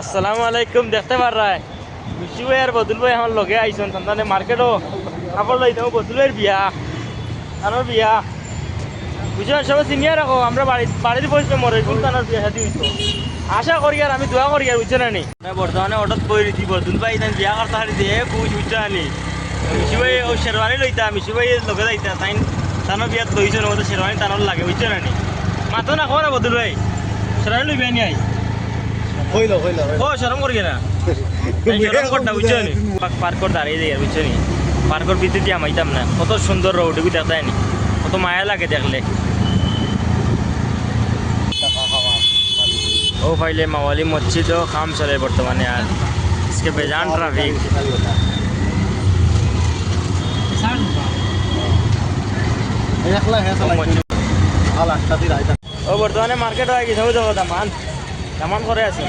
আসসালামু আলাইকুম। দেখতে পার রায় মিষ্টি ভাই আর বদুল ভাই আমার লগে আইসন সন্তানে মার্কেটও কাপড় লইতে বদুল ভাইয়ের বিয়া তানোর বিয়া বুঝছেন সবাই সিনিয়র রাখো আমরা বাড়িতে বসবে মরে কোন তানোর বিয়া সাথে হইতো আশা করি আর আমি দোয়া করি আর বুঝছো না নি বর্তমানে হঠাৎ বই দিচ্ছি বদুল ভাই তাই বিয়া করতে হারি দিয়ে বুঝ বুঝছো আনি মিষ্টি ভাই ও শেরওয়ানি লইতা মিষ্টি ভাই লগে যাইতা তাই তানোর বিয়াত লইছো না শেরওয়ানি তানোর লাগে বুঝছো না নি মাতো না খবর বদুল ভাই শেরওয়ানি লইবে নি আই ও শরম করি না শরম করটা বুঝছো নি পার্কর দাঁড়িয়ে যাই বুঝছো নি পার্কর ভিতরে দিয়ে আমাইতাম না কত সুন্দর রোড এগুলো দেখতে নি কত মায়া লাগে দেখলে ও ফাইলে মাওয়ালি মসজিদও কাম চলে বর্তমানে আর इसके बेजान ट्रैफिक ও বর্তমানে মার্কেট হয়ে গেছে দামান দামান করে আছে